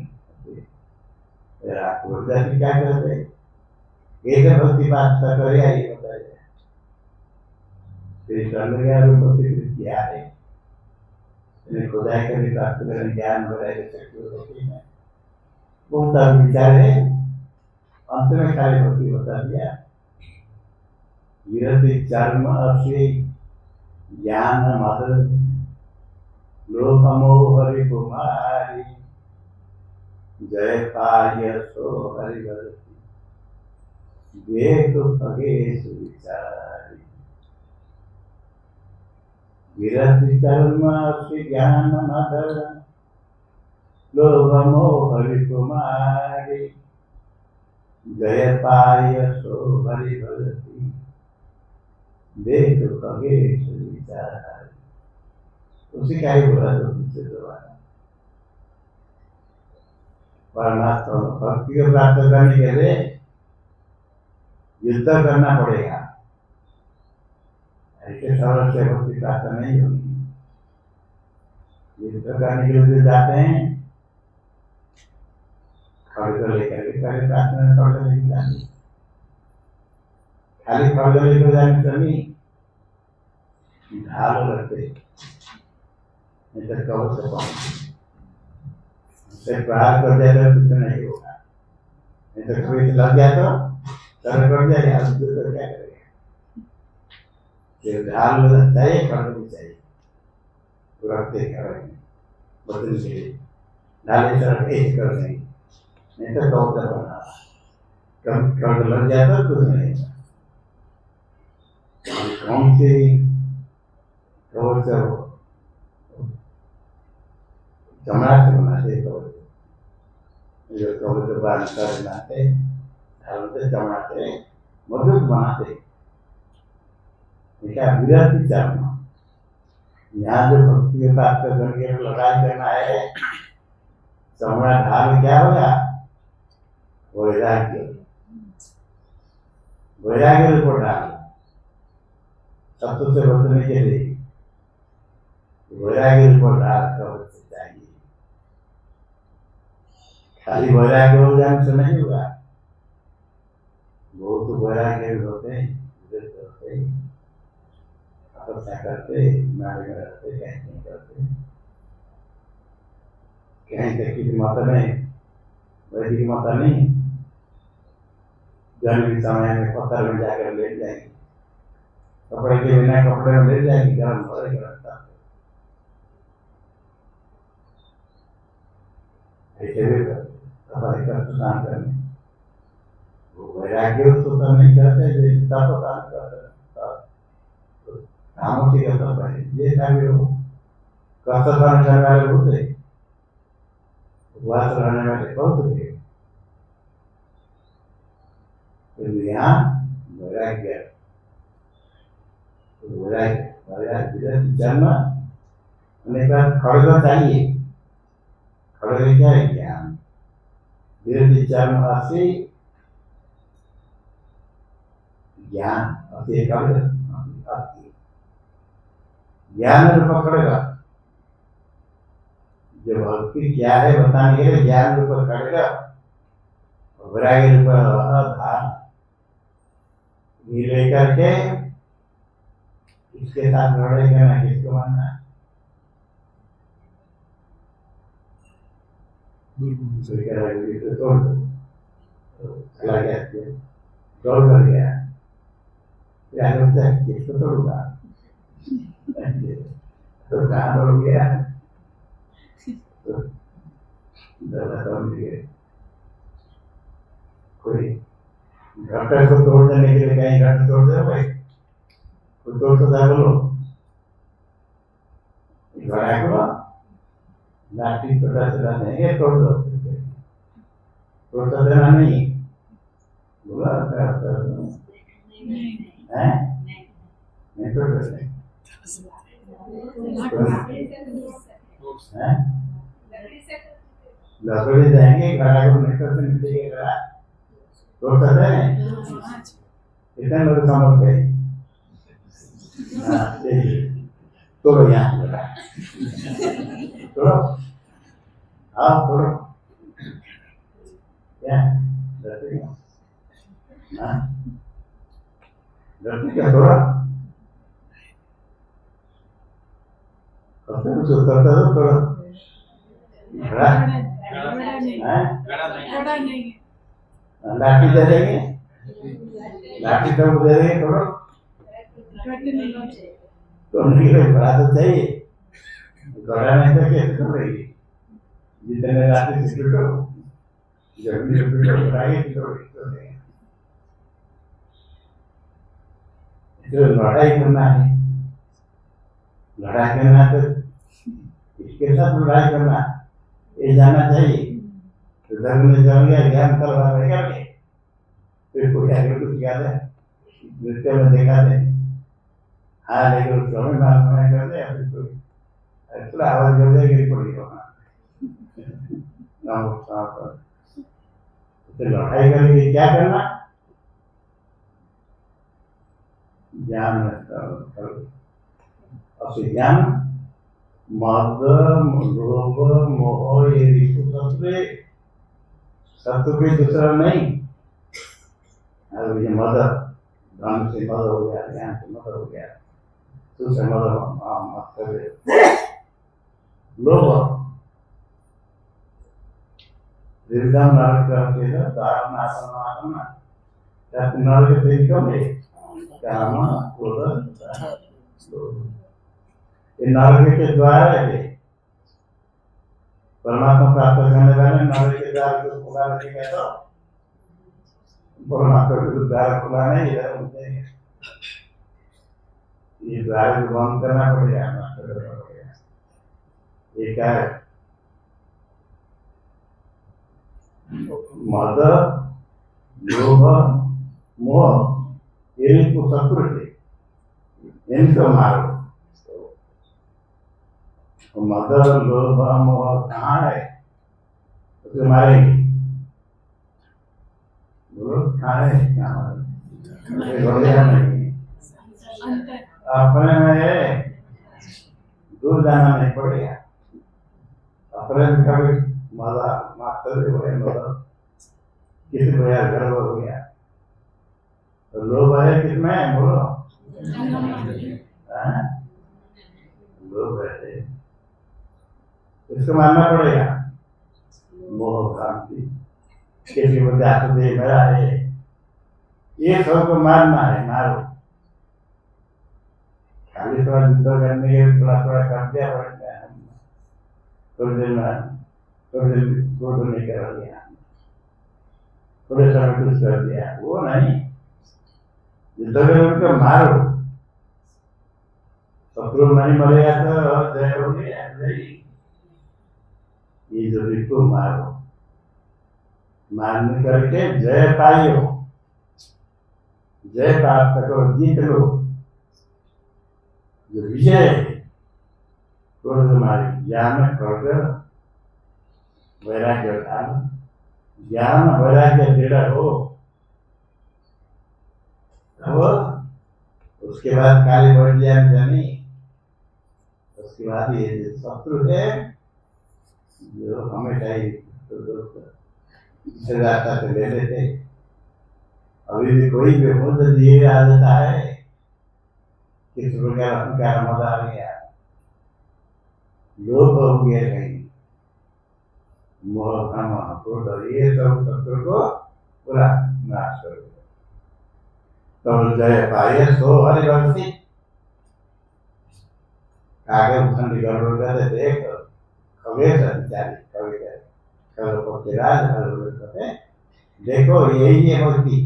क्या करते ऐसे भक्ति बात करेगा, ये बताया भक्ति क्या है, खुदाई कभी प्राप्त करें, ज्ञान बढ़ाए होती है, बहुत सारे विचार है। अंत में खाली भक्ति बता दिया, विरति चर्म से ज्ञान मद लोकमो हरि कुमारी, जय पाय सो हरि भक्ति देख खगेश विचारी। विरति चर्म से ज्ञान मद लोकमो हरि कुमारी, जय पाय सो हरि भक्ति देख खगेश विचारी। उसी का ही बोला तो दूसरे दोबारा परमात्मा भक्ति को प्राप्त करने के लिए युद्ध करना पड़ेगा, ऐसे सरल से भक्ति प्राप्त नहीं होगी। युद्ध करने के लिए जाते हैं, खड़ग लेकर के पहले प्रार्थना खड़ग लेकर जानी, खाली खड़ग लेकर जाने तो नहीं, ढाल रखते नहीं तो कवर से पहुंचे, उससे प्रहार कर दिया तो कुछ नहीं होगा, नहीं तो कोई लग गया तो सर कट जाएगा, तो क्या करेगा। ढाल में चाहिए, खड़े भी चाहिए, रखते खड़े बदल से ढाले तरफ एक कर देंगे, नहीं तो कौन बना कम कर लग जाता कुछ नहीं। कौन सी कौन से चमड़ा से बनाते कौन जो कौन से बाल कर बनाते ढाल से चमड़ा से मजबूत बनाते। क्या विराट चाहना यहाँ जो भक्ति का प्राप्त करके लड़ाई करना है, चमड़ा ढाल क्या होगा? वैराग्य, वैराग्य को ढाल शत्रु से बचने के लिए वैराग्य को ढाल कर चाहिए। खाली वैराग्य हो जाने से नहीं होगा, बहुत वैराग्य होते हैं, तपस्या करते, नारी करते, कहीं करते, कहीं तक की माता नहीं, वैदिक माता नहीं, गर्मी समय में पत्थर में जाकर लेट जाएंगे, कपड़े के बिना कपड़े में लेट जाएंगे, गर्म भरेगा रहता ऐसे भी सफाई का स्नान करने वो वैराग्य उसको तो नहीं करते, जैसे तपस्या करते सामर्थ्य का सब है, ये सारे लोग कष्ट सहन करने वाले होते, उपवास रहने वाले बहुत थे। तो यहाँ वैराग्य, वैराग्य जन्म होने पर खड़ग चाहिए, खड़ग क्या है? ज्ञान। विरति जन्म से ज्ञान अति खड़ग ज्ञान में पकड़ेगा, जब भक्ति क्या है बताने के लिए ज्ञान रूप पकड़ेगा, वैराग्य रूप धान लेकर के इसके साथ लड़ेगा ना, किसको मानना है? तो तोड़ दो, चला गया, दौड़ कर गया, किसको तोड़ूंगा? तो कहाँ हो गया? कोई घाटा को तोड़ देने के लिए कहीं घाटा तोड़ दे भाई, कोई तोड़ तो था बोलो, घड़ा को लाठी छोटा छोटा देंगे तोड़ दो, तोड़ तो देना नहीं बोला है, नहीं तोड़ देते लकड़ी देंगे, घड़ा को नहीं करते, मिट्टी के घड़ा तोड़ सकते हैं, इतने लोग समझ गए। तोड़ो यहाँ घड़ा, तोड़ो, आओ तोड़ो, क्या डरते हो? डरते क्या? तोड़ा कुछ करता हो थोड़ा लाठी दे देंगे, लाठी तो दे देंगे, थोड़ा तो नहीं बड़ा तो चाहिए, घड़ा नहीं तो कैसे तोड़ेगी? जितने लाठी से टूटो, जमीन में टूटो, बढ़ाइए तोड़ेंगे। जो लड़ाई करना है, लड़ाई करना तो इसके साथ लड़ाई करना ये जाना चाहिए। तो धर्म में चल गया, ज्ञान तलवार रहेगा नहीं, फिर कोई आगे कुछ याद है नृत्य में देखा थे, हाँ लेकिन उसको हमें मालूम नहीं कर दे, फिर कोई थोड़ा आवाज कर देगी पड़ी वहाँ तो लड़ाई करके क्या करना? ज्ञान ज्ञान मद लोभ मोह ये सत्व भी दूसरा नहीं। अब ये मद धन से मद हो गया, ज्ञान से मद हो गया, दूसरे मद लोभ दीर्घम नरक करके नरक से क्यों नहीं काम क्रोध लोभ। ये नरक के द्वार है। परमात्मा प्राप्त करने वाले नरक के द्वार को खुला रखेगा तो परमात्मा के द्वार खुला नहीं है। ये द्वार को बंद करना पड़ेगा, नष्ट करना पड़ेगा। एक है मद लोभ मोह, इनको शत्रु थे, इनको मारो। तो मद लोभ मोह कहाँ है? तो मारेंगे। बोलो कहाँ है? नहीं अपने में दूर जाना नहीं पड़ेगा। अपने कभी मजा मास्टर हो गया, मजा किसी को यार गर्व हो गया तो लोभ है किसमें? बोलो लोभ है, इसको मानना पड़ेगा। मोह भ्रांति किसी को जात दे मेरा है, ये सबको मारना है। मारो खाली थोड़ा युद्ध करने के थोड़ा थोड़ा कर दिया, थोड़ी देर में थोड़ी देर क्रोध नहीं कर दिया, थोड़े समय कुछ कर दिया, वो नहीं। युद्ध करके उनको मारो। शत्रु नहीं मरेगा तो जय हो गया, जय। ये जो रिपु मारो, मारने करके जय पाइयो, जय प्राप्त करो, जीत लो। जो विजय क्रोध मारी, ज्ञान क्रोध वैराग्य डाल, ज्ञान वैराग्य दृढ़ हो, उसके बाद काली बढ़ ज्ञान जानी। उसके बाद ये शत्रु है जो हमेशा ही जाता से ले लेते। अभी भी कोई भी हो तो ये आ जाता है किस प्रकार का मजा आ गया, लोभ हो गया कहीं, मोह काम क्रोध, ये सब शत्रु को पूरा नाश कर दिया। तो जय पाए सो हरिभक्ति। आगे उठन गड़बड़ कर देख खगेश अधिकारी देखो यही है भक्ति।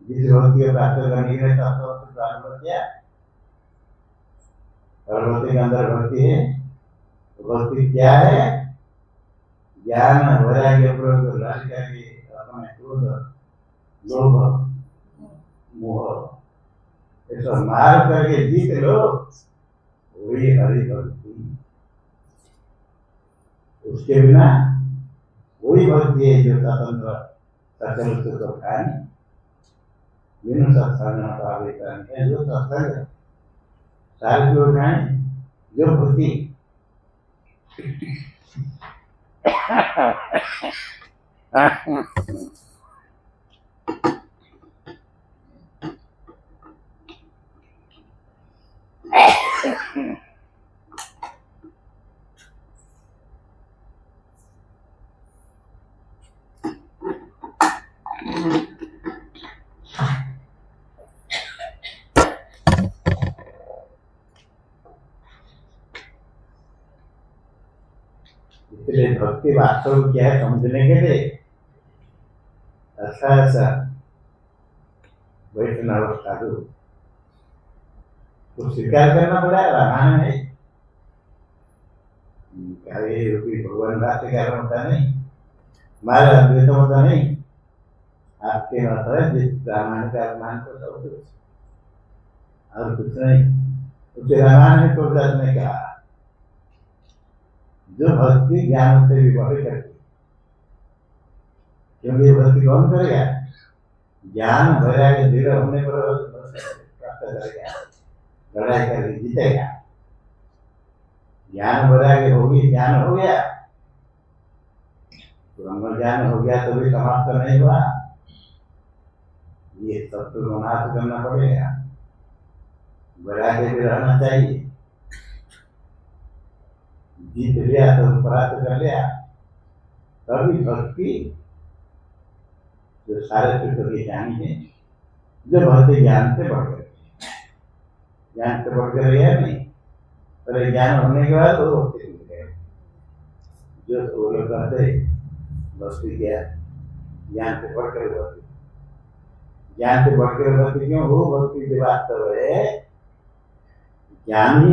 जिस भक्ति को प्राप्त करने के लिए भगवती के अंदर भक्ति है। भक्ति क्या है? ज्ञान वैराग्य क्रोध अपने क्रोध लोभ मोह ये सब मार करके जीत लो, वही हरि भक्ति। उसके बिना वही भक्ति है जो स्वतंत्र सचल सुख खानी बिनु सत्संग है। जो सत्संग सारे जो खाए जो भक्ति इसलिए भक्ति वास्तव क्या है समझने के लिए ऐसा ऐसा वैष्णव साधु को स्वीकार करना पड़ा। रामायण है भगवान रास्ते का होता नहीं, हमारे अद्वैत होता नहीं। आपके मत है जिस रामायण का अभिमान को सब कुछ और कुछ नहीं। उसे रामायण में तुलसीदास ने कहा जो भक्ति ज्ञान से भी बढ़ करती, क्योंकि भक्ति कौन करेगा? ज्ञान वैराग्य दृढ़ होने पर प्राप्त करेगा, लड़ाई करके जीतेगा। ज्ञान वैराग्य होगी, ज्ञान हो गया, ब्रह्म ज्ञान हो गया तो भी समाप्त नहीं हुआ। ये सब तो नाश करना पड़ेगा, वैराग्य भी रहना चाहिए। जीत लिया तो प्राप्त कर लिया, तभी भक्ति जो सारे सुख की जानी है जो भक्ति ज्ञान से बढ़कर, ज्ञान से बढ़कर या नहीं, पर ज्ञान होने के बाद वो भक्ति मिल गए। जो वो लोग कहते भक्ति ज्ञान से बढ़कर भक्ति, ज्ञान से बढ़कर भक्ति क्यों? वो भक्ति जो वास्तव है ज्ञान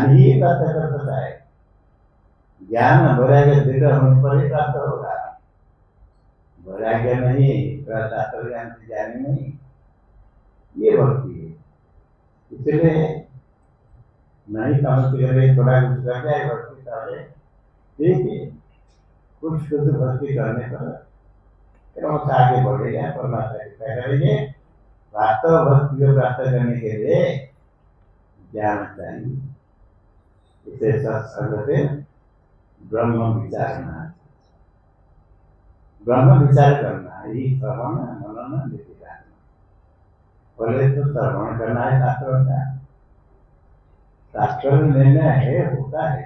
ही प्राप्त कर सकता है। ज्ञान वैराग्य दृढ़ होने पर ही प्राप्त होगा। वैराग्य नहीं, शास्त्र ज्ञान से ज्ञानी नहीं, ये भक्ति है। इसलिए नहीं समझ के थोड़ा कुछ कर जाए भक्ति करे, ठीक है, कुछ भक्ति करने पर क्रमश आगे बढ़ेगा, परमात्मा कृपा करेंगे। वास्तव भक्ति को प्राप्त करने के लिए ज्ञान चाहिए। इसे सत्संग से ब्रह्म विचार करना, ब्रह्म विचार करना ही श्रवण मनन निधिध्यान। पहले तो श्रवण करना है शास्त्र का, शास्त्र में निर्णय है, होता है,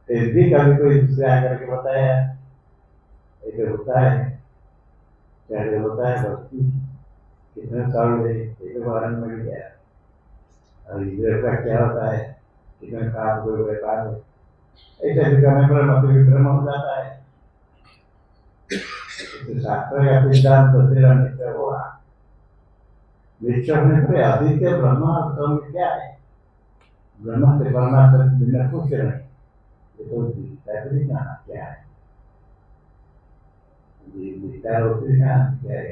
फिर भी कभी कोई दूसरे आकर के बताया ऐसे होता है, कैसे होता है भक्ति कितने सरल है, एक उदाहरण मिल गया। और इधर का क्या होता है, कितने काम कोई व्यापार है, ऐसे भी करने पर मत विक्रम हो जाता है। शास्त्र का सिद्धांत तेरा निश्चय हुआ, निश्चय होने पर अद्वितीय ब्रह्म और क्या है, ब्रह्म से परमात्मा बिना कुछ नहीं, ये तो जाना क्या है, विचार होते क्या है,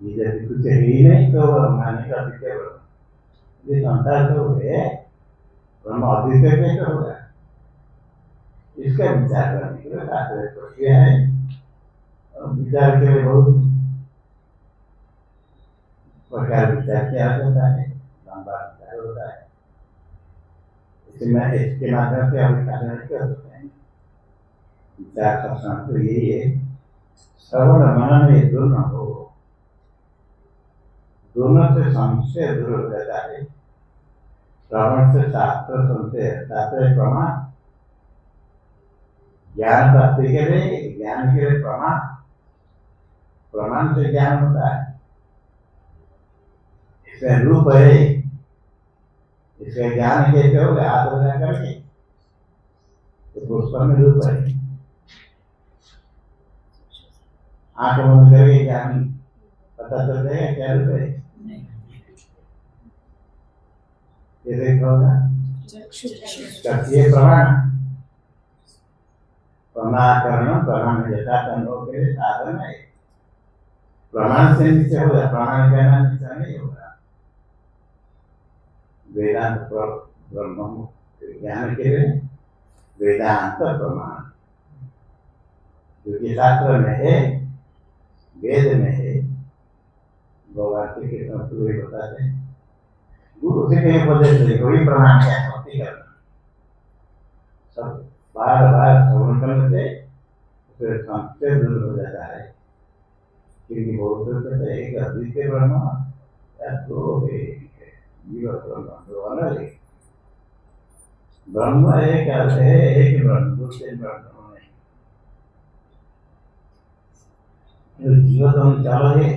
ये जब कुछ है ही नहीं तो माने का अद्वितीय ब्रह्म, ये संसार तो है, ब्रह्म अद्वितीय कैसे होगा, इसका विचार करने के लिए शास्त्र प्रक्रिया है। विचार के लिए बहुत प्रकार विचार किया जाता है, लंबा विचार होता है, इसके माध्यम से हम साधना कर सकते हैं। विचार का संत तो यही है, श्रवण मनन ये दोनों हो, दोनों से संशय दूर हो जाता है। श्रवण से शास्त्र सुनते, शास्त्र प्रमाण, ज्ञान प्राप्ति के लिए, ज्ञान के लिए प्रमाण, प्रमाण से ज्ञान होता है। इसमें रूप है, इसका ज्ञान कैसे होगा, हाथ लगा करके, तो पुष्प में रूप है, आंख बंद करके ज्ञान पता चल जाएगा क्या रूप है, कैसे होगा, प्रमाण, प्रमाण प्रमाण जैसा अनुभव के लिए साधन है, प्रमाण से नीचे होगा, प्रमाण कहना नीचे नहीं होगा। वेदांत ब्रह्म ज्ञान के लिए वेदांत प्रमाण, जो कि शास्त्र में है, वेद में है, भगवान श्री कृष्ण पूरे बताते हैं, गुरु से कहीं उपदेश नहीं, कोई प्रमाण क्या भक्ति करना, सब बार बार श्रवण करने से फिर संशय दूर हो जाता है। क्योंकि बहुत कहते हैं एक अद्वितीय ब्रह्म या दो है, जीव ब्रह्म दो अलग है, ब्रह्म एक है, एक ब्रह्म, दूसरे ब्रह्म नहीं, जीव तो चलो है।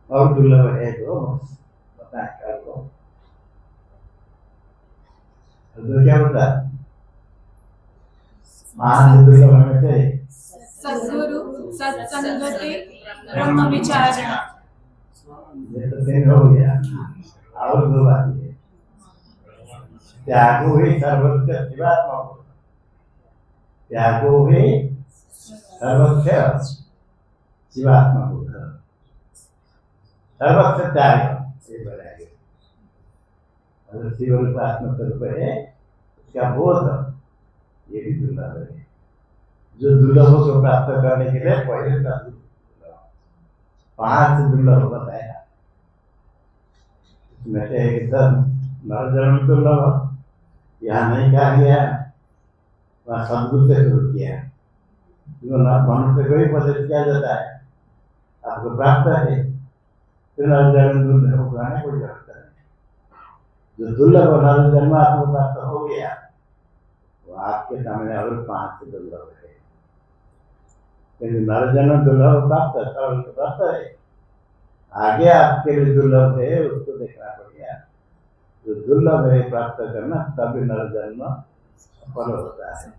और दुर्लभ है तो पता है आपको, तो क्या होता है, महान दुर्लभ होने से सद्गुरु सत्संगति ब्रह्म विचारणा, ये तो तीन हो गया। और दो बात है, त्यागो ही सर्वोच्च शिवात्मा, त्यागो वे सर्वस्य जीवात्मा बुद्ध सर्वस्य त्याग ये बनाया गया। अगर शिव रूप आत्मा स्वरूप है उसका बोध ये भी दुर्लभ है। जो दुर्लभ को प्राप्त करने के लिए पहले का 5 दुर्लभ बताया। इसमें से एकदम नर जन्म दुर्लभ यहाँ नहीं कहा गया, वहाँ सदगुरु से शुरू किया। मनुष्य को ही पदस्थ किया जाता है, आपको प्राप्त है, फिर नर जन्म दुर्लभ कराने कोई जरूरत नहीं। जो दुर्लभ नर जन्म आपको प्राप्त हो गया वो आपके सामने और 5 दुर्लभ है। नर जन्म दुर्लभ प्राप्त है, आगे आपके लिए दुर्लभ है उसको देखना पड़ेगा। जो दुर्लभ है प्राप्त करना तभी नर जन्म सफल होता है।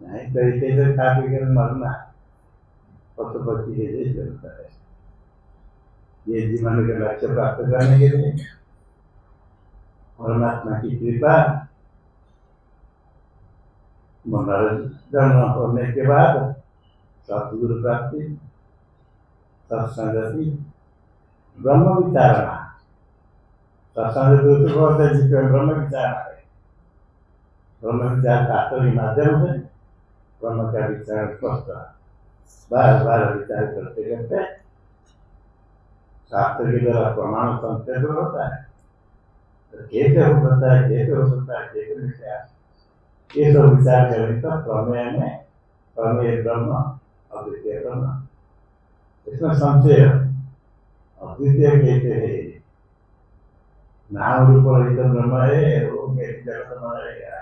नहीं तो इसे खा पी कर मरना पशु पक्षी के जैसे होता है। ये जीवन के लक्ष्य प्राप्त करने के लिए परमात्मा की कृपा जन्म होने के बाद सतगुरु प्राप्ति, सत्संगति, ब्रह्म विचारणा। सत्संग को होता है जिसमें ब्रह्म विचारणा है। ब्रह्म विचार शास्त्र के माध्यम से ब्रह्म का विचार स्पष्ट बार बार विचार करते करते शास्त्र के द्वारा प्रमाण संक्षेप होता है। तो कैसे हो सकता है, कैसे हो सकता है, कैसे विचार, ये सब विचार करने का प्रमेय में प्रमेय ब्रह्म अद्वितीय ब्रह्म, इसमें संशय अद्वितीय कैसे है, नाम रूप रहित ब्रह्म है वो कैसे जगत में रहेगा,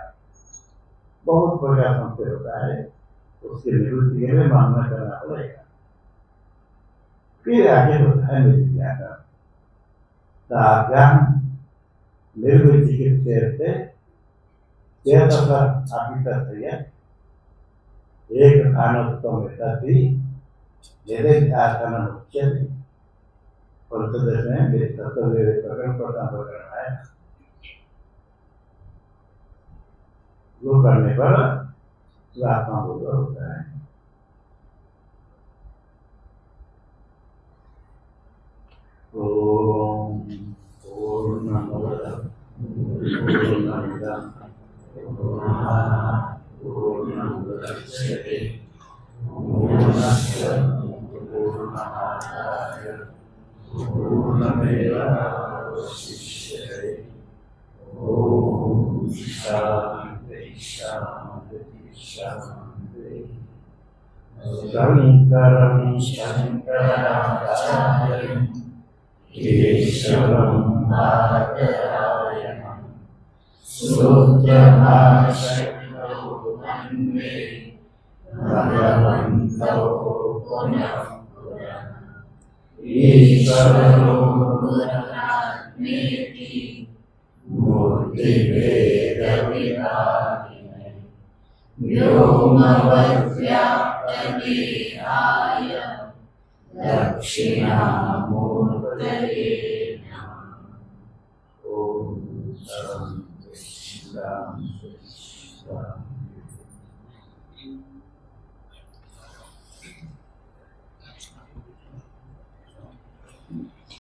बहुत प्रकार संशय होता है। उसके निवृत्ति के लिए मानना करना पड़ेगा। फिर आगे होता है निर्विज्ञान। निर्विज्ञ से एक स्थानत्व में तथी यदि ध्यान उच्यते पंचदश में प्रकरण प्रथम प्रकरण है। वो करने पर आत्मा बोध होता है। ओम पूर्णमद पूर्णमिदं पूर्णमुदच्यते पूर्णस्य पूर्णमादाय पूर्णमेवावशिष्यते। ओम शांति शांति शांति। शंकरं शंकराचार्यं केशवं बादरायणं सूत्रभाष्यकृतौ वन्दे भगवन्तौ पुनः पुनः। ईश्वरो गुरुरात्मेति मूर्तिभेदविभागिने व्योमवद्व्याप्तदेहाय दक्षिणामूर्तये